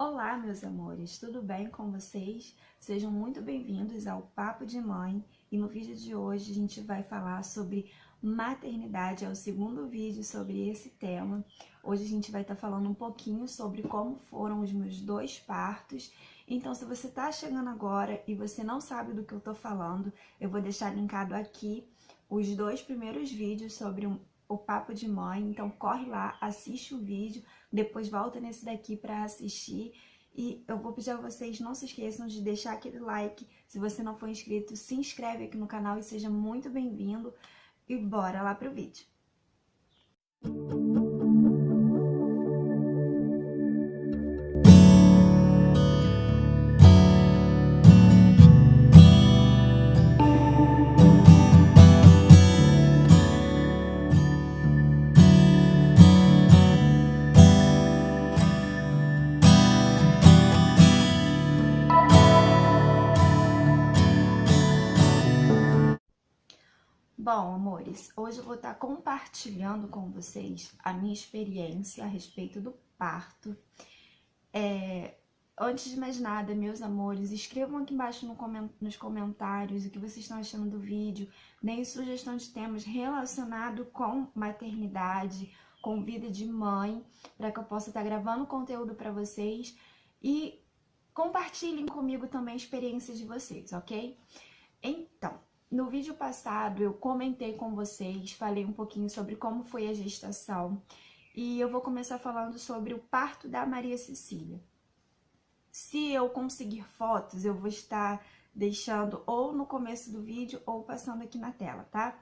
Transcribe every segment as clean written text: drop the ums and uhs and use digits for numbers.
Olá, meus amores, tudo bem com vocês? Sejam muito bem-vindos ao Papo de Mãe e no vídeo de hoje a gente vai falar sobre maternidade, é o segundo vídeo sobre esse tema. Hoje a gente vai estar falando um pouquinho sobre como foram os meus dois partos. Então, se você está chegando agora e você não sabe do que eu estou falando, eu vou deixar linkado aqui os dois primeiros vídeos sobre o Papo de Mãe. Então, corre lá, assiste o vídeo. Depois volta nesse daqui para assistir. E eu vou pedir a vocês, não se esqueçam de deixar aquele like. Se você não for inscrito, se inscreve aqui no canal e seja muito bem-vindo. E bora lá pro vídeo. Bom, amores, hoje eu vou estar compartilhando com vocês a minha experiência a respeito do parto. Antes de mais nada, meus amores, escrevam aqui embaixo nos comentários o que vocês estão achando do vídeo. Deem sugestão de temas relacionados com maternidade, com vida de mãe, para que eu possa estar gravando conteúdo para vocês. E compartilhem comigo também a experiência de vocês, ok? Então, no vídeo passado eu comentei com vocês, falei um pouquinho sobre como foi a gestação e eu vou começar falando sobre o parto da Maria Cecília. Se eu conseguir fotos, eu vou estar deixando ou no começo do vídeo ou passando aqui na tela, tá?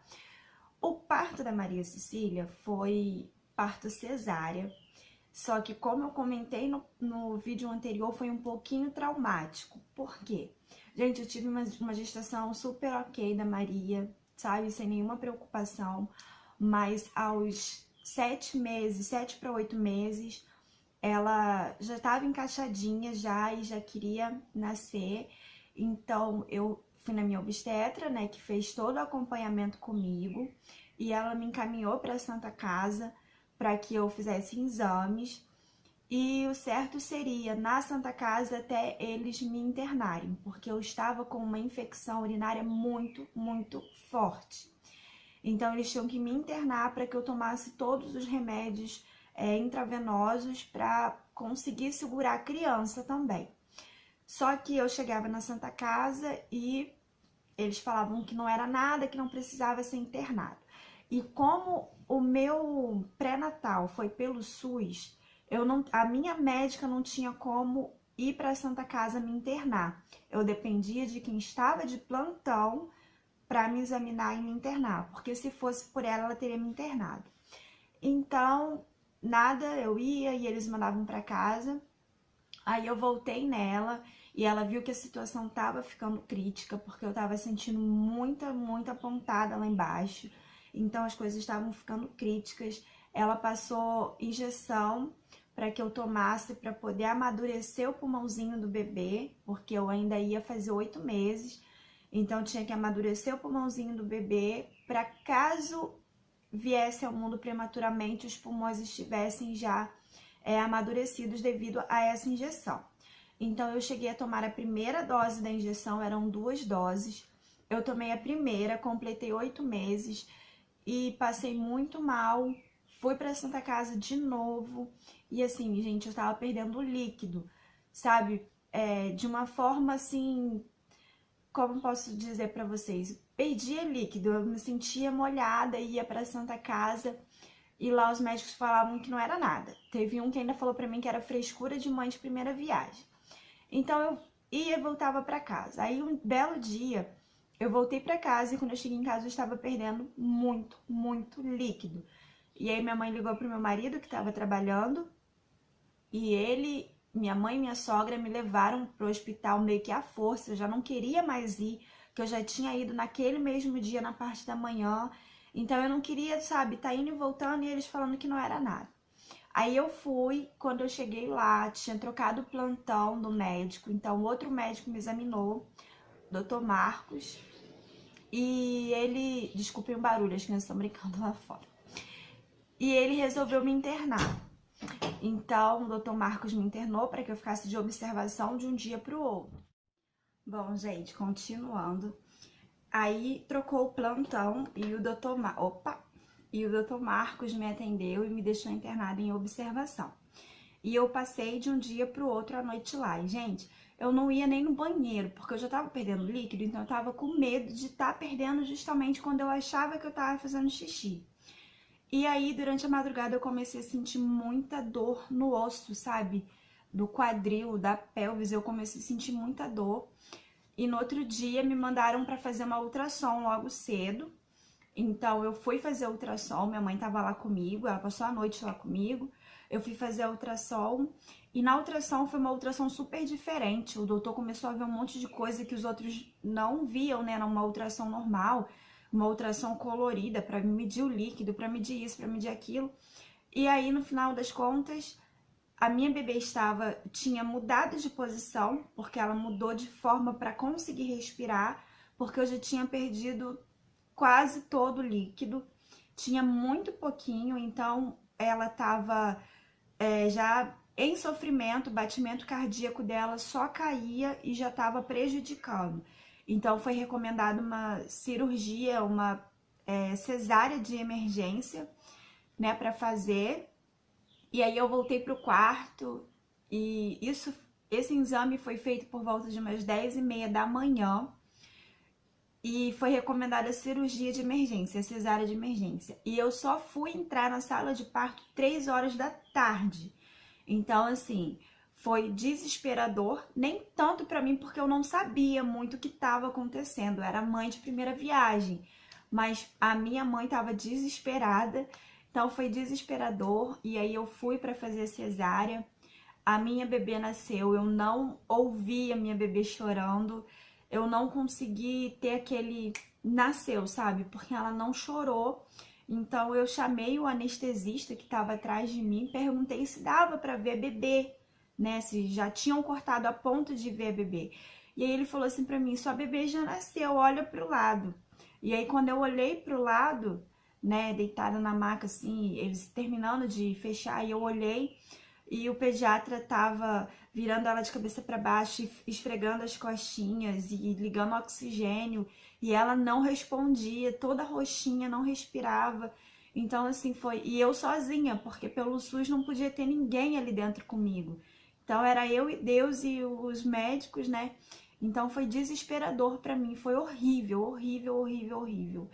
O parto da Maria Cecília foi parto cesárea, só que como eu comentei no vídeo anterior, foi um pouquinho traumático. Por quê? Gente, eu tive uma gestação super ok da Maria, sabe? Sem nenhuma preocupação. Mas aos 7 para 8 meses, ela já estava encaixadinha e já queria nascer. Então, eu fui na minha obstetra, né? Que fez todo o acompanhamento comigo. E ela me encaminhou para a Santa Casa para que eu fizesse exames. E o certo seria, na Santa Casa, até eles me internarem, porque eu estava com uma infecção urinária muito, muito forte. Então, eles tinham que me internar para que eu tomasse todos os remédios intravenosos para conseguir segurar a criança também. Só que eu chegava na Santa Casa e eles falavam que não era nada, que não precisava ser internado. E como o meu pré-natal foi pelo SUS, a minha médica não tinha como ir para a Santa Casa me internar. Eu dependia de quem estava de plantão para me examinar e me internar, porque se fosse por ela, ela teria me internado. Então, nada, eu ia e eles mandavam para casa. Aí eu voltei nela e ela viu que a situação estava ficando crítica, porque eu estava sentindo muita pontada lá embaixo. Então as coisas estavam ficando críticas. Ela passou injeção para que eu tomasse para poder amadurecer o pulmãozinho do bebê, porque eu ainda ia fazer 8 meses. Então tinha que amadurecer o pulmãozinho do bebê para caso viesse ao mundo prematuramente, os pulmões estivessem já amadurecidos devido a essa injeção. Então eu cheguei a tomar a primeira dose da injeção, eram 2 doses. Eu tomei a primeira, completei 8 meses e passei muito mal. Fui pra Santa Casa de novo e assim, gente, eu tava perdendo líquido, sabe? De uma forma assim, como posso dizer pra vocês? Perdia líquido, eu me sentia molhada, ia pra Santa Casa e lá os médicos falavam que não era nada. Teve um que ainda falou pra mim que era frescura de mãe de primeira viagem. Então eu ia e voltava pra casa. Aí um belo dia eu voltei pra casa e quando eu cheguei em casa eu estava perdendo muito líquido. E aí minha mãe ligou pro meu marido que estava trabalhando e ele, minha mãe e minha sogra me levaram pro hospital meio que à força. Eu já não queria mais ir, porque eu já tinha ido naquele mesmo dia na parte da manhã. Então eu não queria, sabe, tá indo e voltando e eles falando que não era nada. Aí eu fui, quando eu cheguei lá, tinha trocado o plantão do médico. Então outro médico me examinou, Dr. Marcos. E ele, desculpem o barulho, as crianças estão brincando lá fora. E ele resolveu me internar. Então, o doutor Marcos me internou para que eu ficasse de observação de um dia para o outro. Bom, gente, continuando. Aí trocou o plantão e o doutor Marcos me atendeu e me deixou internada em observação. E eu passei de um dia para o outro a noite lá. E, gente, eu não ia nem no banheiro, porque eu já tava perdendo líquido, então eu tava com medo de estar perdendo justamente quando eu achava que eu tava fazendo xixi. E aí, durante a madrugada, eu comecei a sentir muita dor no osso, sabe? Do quadril, da pelvis, eu comecei a sentir muita dor. E no outro dia me mandaram para fazer uma ultrassom logo cedo. Então eu fui fazer a ultrassom, minha mãe tava lá comigo, ela passou a noite lá comigo. Eu fui fazer a ultrassom e na ultrassom foi uma ultrassom super diferente. O doutor começou a ver um monte de coisa que os outros não viam, né, numa ultrassom normal, uma ultrassom colorida para medir o líquido, para medir isso, para medir aquilo. E aí no final das contas, a minha bebê tinha mudado de posição, porque ela mudou de forma para conseguir respirar, porque eu já tinha perdido quase todo o líquido, tinha muito pouquinho, então ela estava já em sofrimento, o batimento cardíaco dela só caía e já estava prejudicando. Então foi recomendada uma cirurgia, uma cesárea de emergência, né, para fazer. E aí eu voltei pro quarto e esse exame foi feito por volta de umas 10h30 da manhã. E foi recomendada a cirurgia de emergência, a cesárea de emergência. E eu só fui entrar na sala de parto 3 horas da tarde. Então, assim, foi desesperador, nem tanto para mim, porque eu não sabia muito o que estava acontecendo. Eu era mãe de primeira viagem, mas a minha mãe estava desesperada, então foi desesperador. E aí eu fui para fazer a cesárea. A minha bebê nasceu, eu não ouvi a minha bebê chorando. Eu não consegui ter aquele nasceu, sabe? Porque ela não chorou. Então eu chamei o anestesista que estava atrás de mim, perguntei se dava para ver bebê, né? Se já tinham cortado a ponto de ver bebê. E aí ele falou assim para mim: "Sua bebê já nasceu, olha pro lado". E aí quando eu olhei pro lado, né, deitada na maca assim, eles terminando de fechar, e eu olhei e o pediatra tava virando ela de cabeça para baixo, esfregando as costinhas e ligando oxigênio, e ela não respondia, toda roxinha, não respirava. Então assim foi, e eu sozinha, porque pelo SUS não podia ter ninguém ali dentro comigo. Então era eu e Deus e os médicos, né? Então foi desesperador para mim, foi horrível, horrível, horrível, horrível.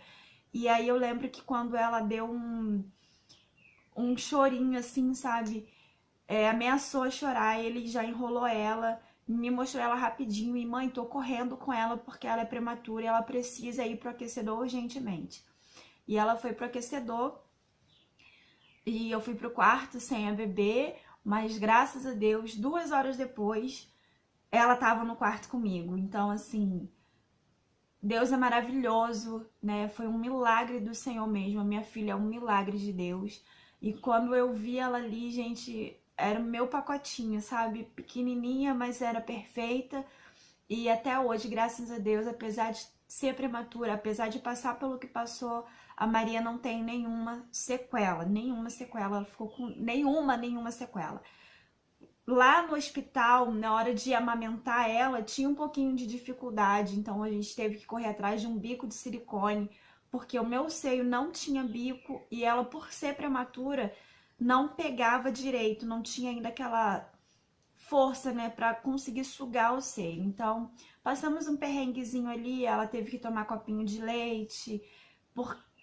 E aí eu lembro que quando ela deu um chorinho assim, sabe? Ameaçou a chorar, ele já enrolou ela, me mostrou ela rapidinho e: "Mãe, tô correndo com ela porque ela é prematura e ela precisa ir pro aquecedor urgentemente". E ela foi pro aquecedor e eu fui pro quarto sem a bebê, mas graças a Deus, 2 horas depois, ela tava no quarto comigo. Então, assim, Deus é maravilhoso, né? Foi um milagre do Senhor mesmo. A minha filha é um milagre de Deus. E quando eu vi ela ali, gente, era o meu pacotinho, sabe? Pequenininha, mas era perfeita. E até hoje, graças a Deus, apesar de ser prematura, apesar de passar pelo que passou, a Maria não tem nenhuma sequela. Nenhuma sequela. Ela ficou com nenhuma sequela. Lá no hospital, na hora de amamentar ela, tinha um pouquinho de dificuldade, então a gente teve que correr atrás de um bico de silicone, porque o meu seio não tinha bico e ela, por ser prematura, não pegava direito, não tinha ainda aquela força, né, para conseguir sugar o seio. Então, passamos um perrenguezinho ali, ela teve que tomar copinho de leite,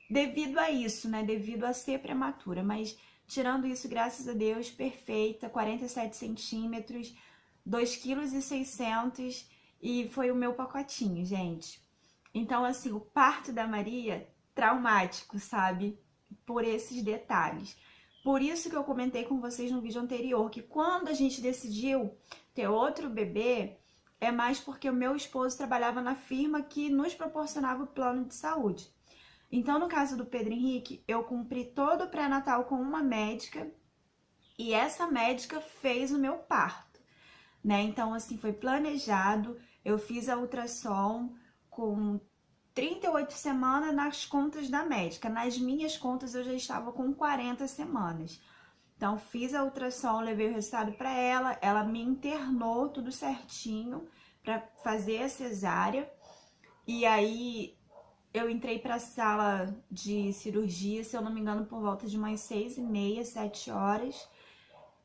devido a isso, né, devido a ser prematura, mas tirando isso, graças a Deus, perfeita, 47 centímetros, 2,6 kg e foi o meu pacotinho, gente. Então, assim, o parto da Maria, traumático, sabe? Por esses detalhes. Por isso que eu comentei com vocês no vídeo anterior, que quando a gente decidiu ter outro bebê, é mais porque o meu esposo trabalhava na firma que nos proporcionava o plano de saúde. Então, no caso do Pedro Henrique, eu cumpri todo o pré-natal com uma médica e essa médica fez o meu parto, né? Então, assim, foi planejado, eu fiz a ultrassom com 38 semanas nas contas da médica. Nas minhas contas, eu já estava com 40 semanas. Então, fiz a ultrassom, levei o resultado para ela me internou tudo certinho para fazer a cesárea. E aí eu entrei para a sala de cirurgia, se eu não me engano, por volta de umas 6h30, 7 horas.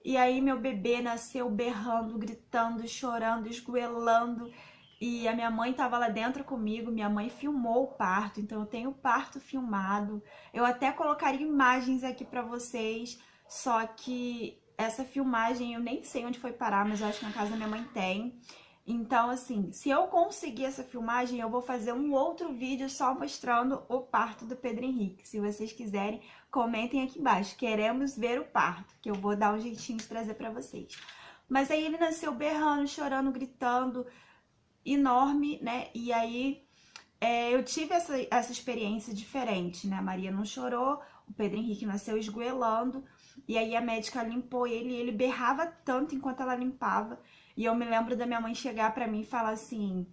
E aí meu bebê nasceu berrando, gritando, chorando, esgoelando. E a minha mãe estava lá dentro comigo, minha mãe filmou o parto, então eu tenho o parto filmado. Eu até colocaria imagens aqui para vocês, só que essa filmagem eu nem sei onde foi parar, mas eu acho que na casa da minha mãe tem. Então, assim, se eu conseguir essa filmagem, eu vou fazer um outro vídeo só mostrando o parto do Pedro Henrique. Se vocês quiserem, comentem aqui embaixo. Queremos ver o parto, que eu vou dar um jeitinho de trazer pra vocês. Mas aí ele nasceu berrando, chorando, gritando, enorme, né? E aí eu tive essa experiência diferente, né? A Maria não chorou, o Pedro Henrique nasceu esgoelando. E aí a médica limpou ele e ele berrava tanto enquanto ela limpava. E eu me lembro da minha mãe chegar pra mim e falar assim: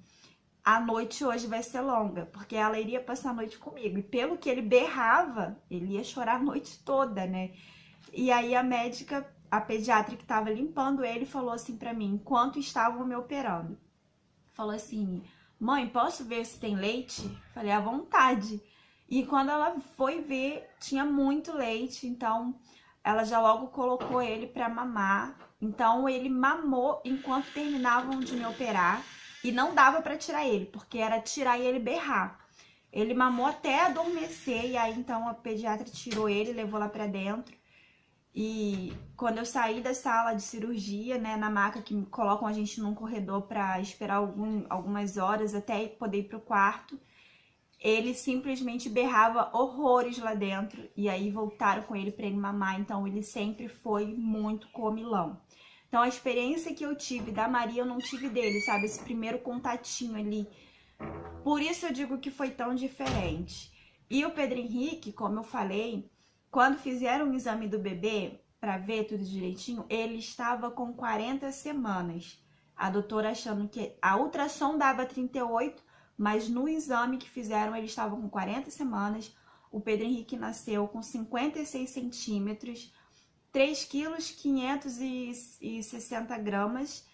a noite hoje vai ser longa, porque ela iria passar a noite comigo. E pelo que ele berrava, ele ia chorar a noite toda, né? E aí a médica, a pediatra que estava limpando ele, falou assim pra mim, enquanto estavam me operando. Falou assim: mãe, posso ver se tem leite? Falei, à vontade. E quando ela foi ver, tinha muito leite, então ela já logo colocou ele pra mamar. Então ele mamou enquanto terminavam de me operar e não dava pra tirar ele, porque era tirar e ele berrar. Ele mamou até adormecer e aí então a pediatra tirou ele, levou lá pra dentro. E quando eu saí da sala de cirurgia, né, na maca que colocam a gente num corredor pra esperar algumas horas até poder ir pro quarto, ele simplesmente berrava horrores lá dentro. E aí voltaram com ele pra ele mamar, então ele sempre foi muito comilão. Então a experiência que eu tive da Maria, eu não tive dele, sabe? Esse primeiro contatinho ali. Por isso eu digo que foi tão diferente. E o Pedro Henrique, como eu falei, quando fizeram o exame do bebê, para ver tudo direitinho, ele estava com 40 semanas. A doutora achando que a ultrassom dava 38, mas no exame que fizeram ele estava com 40 semanas. O Pedro Henrique nasceu com 56 centímetros, 3 quilos 560 gramas.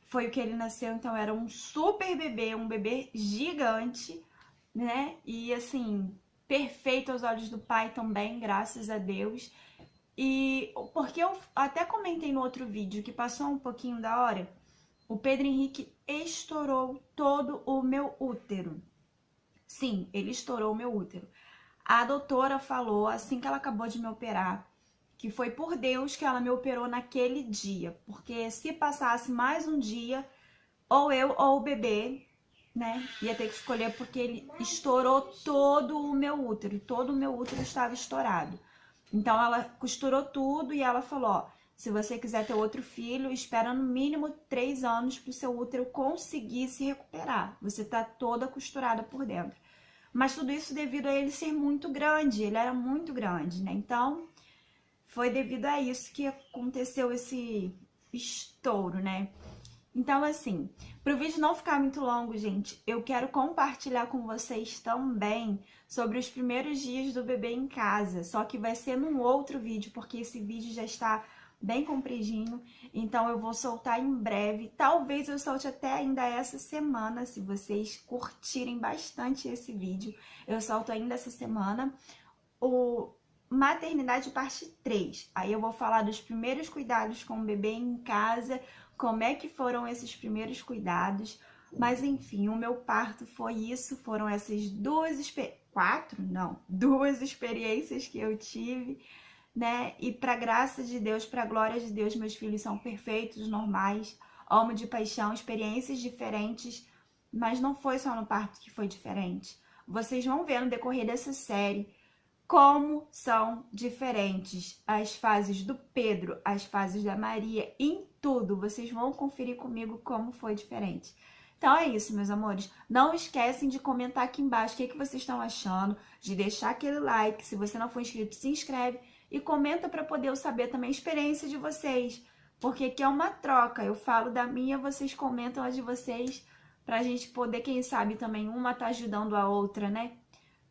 Foi o que ele nasceu, então era um super bebê, um bebê gigante, né? E assim, perfeito aos olhos do pai também, graças a Deus. E porque eu até comentei no outro vídeo que passou um pouquinho da hora, o Pedro Henrique estourou todo o meu útero. Sim, ele estourou o meu útero. A doutora falou, assim que ela acabou de me operar, que foi por Deus que ela me operou naquele dia, porque se passasse mais um dia, ou eu ou o bebê, né, ia ter que escolher, porque ele estourou todo o meu útero estava estourado. Então ela costurou tudo e ela falou, ó, se você quiser ter outro filho, espera no mínimo 3 anos para o seu útero conseguir se recuperar. Você tá toda costurada por dentro. Mas tudo isso devido a ele ser muito grande, ele era muito grande, né? Então foi devido a isso que aconteceu esse estouro, né? Então, assim, para o vídeo não ficar muito longo, gente, eu quero compartilhar com vocês também sobre os primeiros dias do bebê em casa. Só que vai ser num outro vídeo, porque esse vídeo já está bem compridinho. Então, eu vou soltar em breve. Talvez eu solte até ainda essa semana, se vocês curtirem bastante esse vídeo. Eu solto ainda essa semana o Maternidade parte 3. Aí eu vou falar dos primeiros cuidados com o bebê em casa, como é que foram esses primeiros cuidados. Mas enfim, o meu parto foi isso, foram essas duas experiências que eu tive, né? E para graça de Deus, para glória de Deus, meus filhos são perfeitos, normais, amo de paixão, experiências diferentes, mas não foi só no parto que foi diferente. Vocês vão ver no decorrer dessa série como são diferentes as fases do Pedro, as fases da Maria, em tudo. Vocês vão conferir comigo como foi diferente. Então é isso, meus amores. Não esquecem de comentar aqui embaixo o que vocês estão achando, de deixar aquele like. Se você não for inscrito, se inscreve e comenta para poder eu saber também a experiência de vocês. Porque aqui é uma troca. Eu falo da minha, vocês comentam a de vocês, pra gente poder, quem sabe, também uma tá ajudando a outra, né?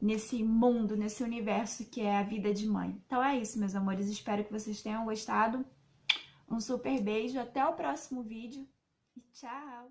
nesse mundo, nesse universo que é a vida de mãe. Então é isso, meus amores. Espero que vocês tenham gostado. Um super beijo. Até o próximo vídeo. E tchau!